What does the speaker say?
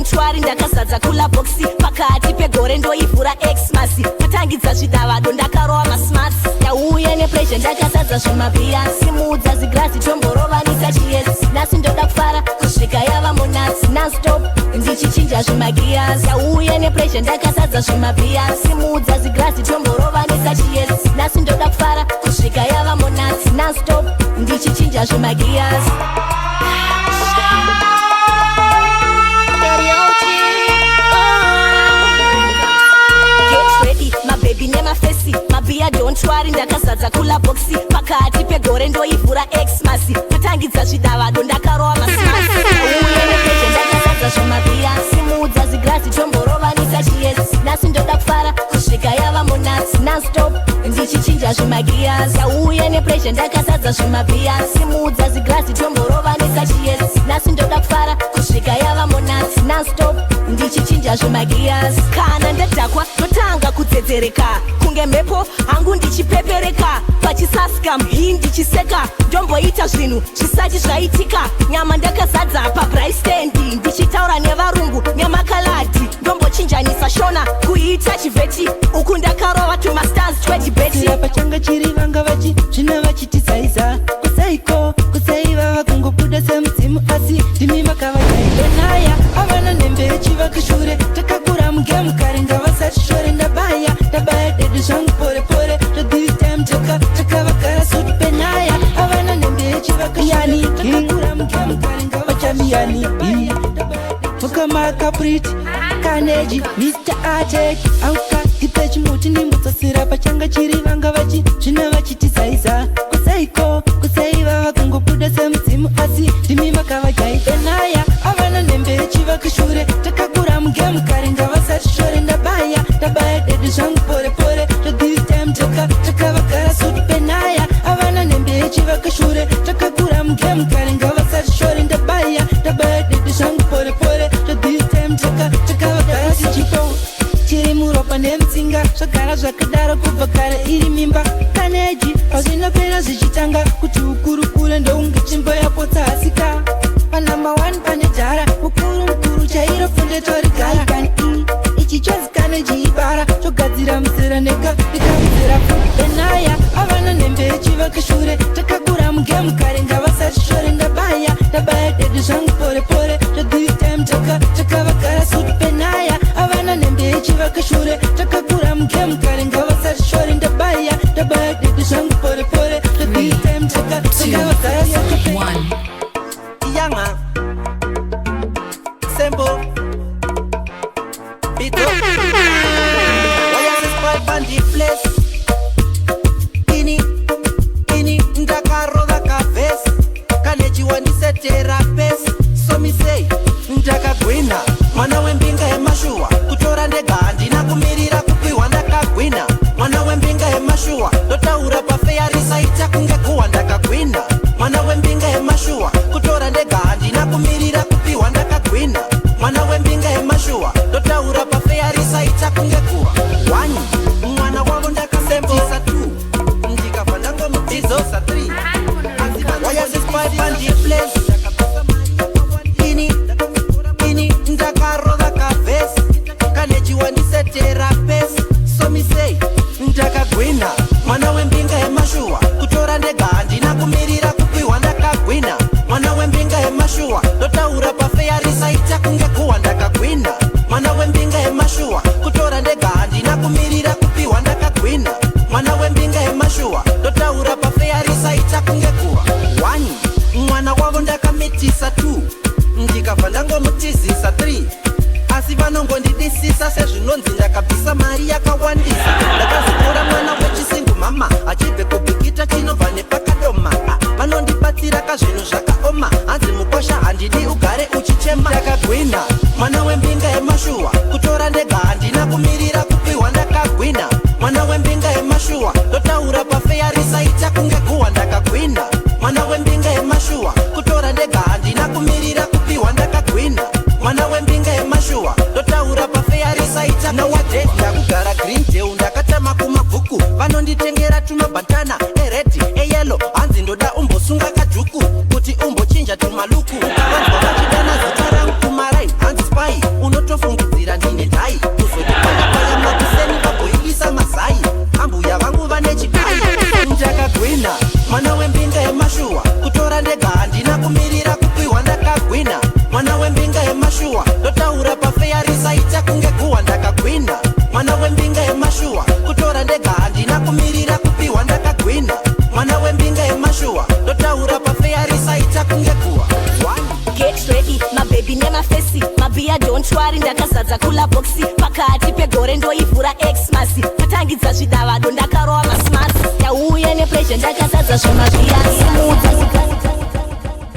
don't worry ndakazadza kula boxi pakati pegore ndoivhura Xmas kutangidza zvidavado ndakarova masmarts ndauya nepressure ndakazadza zvimabhiya simudza ziglasi tomborovanisa chiyesi nhasi ndoda kufara kusvika yava monats nonstop ndichichinja zvimagias ndauya nepressure ndakazadza zvimabhiya simudza ziglasi tomborovanisa chiyesi nhasi ndoda kufara kusvika yava monats nonstop ndichichinja zvimagias baby nemafesi mabhiya don't worry ndakazadza kula boxi pakati pegore ndoivhura Xmas kutangidza zvidavado ndakarova masmas uye nepeje ndakazadza zvimabhiya simudza ziglasi tomborovanisa chiyesi nhasi ndoda kufara kusvika yava monats nonstop ndichichinja zvimagias ndauye nepressure ndakazadza zvimabhiya simudza ziglasi tomborovanisa chiyesi nhasi ndoda kufara kusvika yava monats nonstop ndichichinja zvimagias kana ndadhakwa totanga kudzedzereka kunge mhepo hangu ndichipepereka pachisaska mhi ndichiseka ndomboita zvinhu zvisati zvaitika nyama ndakazadza pabraistendi ndichitaura nevarungu nemakaladi ndombochinjanisa shona kuita chivheti uku ndakarova tumastars twedibeti pachanga chiri vanga vachi zvina vachitizaiza kusaiko kusaiva vakungobuda semudzimu asi ndimi makavajaidenaya avana nembe yechivakishure takakura mugemu kare ngavasati shore ndabaya dedu zvangu pore zvodhivitem takavagara suti penaya avana nembe yechivakishure takakura mugemu kare ngavachamiyani mukamakaprit kaneji Mr. Artek auka ipechimuti ndimbodzosera pachanga chiri vanga vachi zvina vachitizaiza kusaiko kusaiva vakungobuda semudzimu asi ndimi makavajaidenaya avana nembe yechivakishure takakura mugemu kare ngavasati shore ndabaya dedu zvangu pore zvodhivitem takavagara suti penaya avana nembe yechivakishure takakura mugemu kare ngavasati shore ndabaya dedu zvangu pore zvodhivitem takavagara sichipo chiri muropa nemutsinga zvagara zvakadaro kubva kare iri mimba kaneji pazvinopera zvichitanga kuti ukurukure ndounge chimbo yapotsa hasika panamba 1 pane jara mukuru chairo funde torigara kani ichi chose kaneji ibara chogadzira muzera nekamuzera enaya avana nembe yechivakishure takakura mugemu kare ngavasati shore ndabaya dedu zvangu pore zvodhivitem takavagara suti penaya avana nembe yechivakishure takakura mugemu kare ngavasati shore ndabaya dedu zvangu pore zvodhivitem takavagara suti penaya Yanga Sembo Bito Why is this boy bandi place Ini ndakaroda kaves Kaneji wanisetera pes So me say ndakagwina mwana wembinga yemashua kutora ndega handina kumirira kupiwa ndakagwina mwana wembinga yemashua ndotaura pafeyarisa ita kunge kuwa ndakagwina mwana wembinga yemashua kutora ndega handina kumirira kupiwa ndakagwina mwana wembinga yemashua ndotaura pafeyarisa ita kunge kuwa wanyi mwana wavo ndakasembisa 2 ndikabva ndangomutizosa 3 wayazispaipandi place ndakaroda kavhesi kanechiwanisetera pesi somisei ndakagwina mwana wembinga yemashua kutora ndega handina kumirira kupiwa ndakagwina mwana wembinga yemashua ndotaura pafeyarisa ita kunge kuwa ndakagwina mwana wembinga yemashua kutora ndega handina kumirira kupiwa ndakagwina mwana wembinga yemashua ndotaura pafeyarisa ita kunge kuwa wanyi mwana wavo ndakamitisa 2 ndikabva ndangomutizisa 3 asi vanongondidisisa sezvinonzi ndakabvisa mari yakawandisa ndakazotora mwana wechisingu mama achibve kubhikita chinobva nepakadoma vanondibatsira kazvinhu zvakaoma hanzi mukosha handidi ugare uchichema ndakagwina mwana wembinga yemashua kutora ndega handina kumirira kupiwa ndakagwina mwana wembinga yemashua ndotaura pafeyarisa ita kunge kuwa ndakagwina mwana wembinga yemashua kutora ndega handina kumirira kupiwa ndakagwina mwana wembinga yemashua ndotaura pafeyarisa ita nawade ndakugara green day ndakatama kumabhuku vanonditengera tumabhatana eredi eyelo hanzi ndoda umbosunga kadhuku kuti umbochinja tumaluku vanzwa vachidana zita rangu kumarai hanzi spai mwana wembinga yemashuwa kutora ndega handina kumirira kupiwa ndakagwina mwana wembinga yemashuwa ndotaura pafeyarisa ita kunge guwa ndakagwina mwana wembinga yemashuwa kutora ndega handina kumirira kupiwa ndakagwina mwana wembinga yemashuwa ndotaura pafeyarisa ita kunge guwa. Get ready, mabebi nemafesi mabhiya don't worry ndakazadza kula boxi pakati pegore ndoivhura xmas kutangidza zvidavado ndakarova masmart ndauye nepleasure ndakazadza zvemabhiya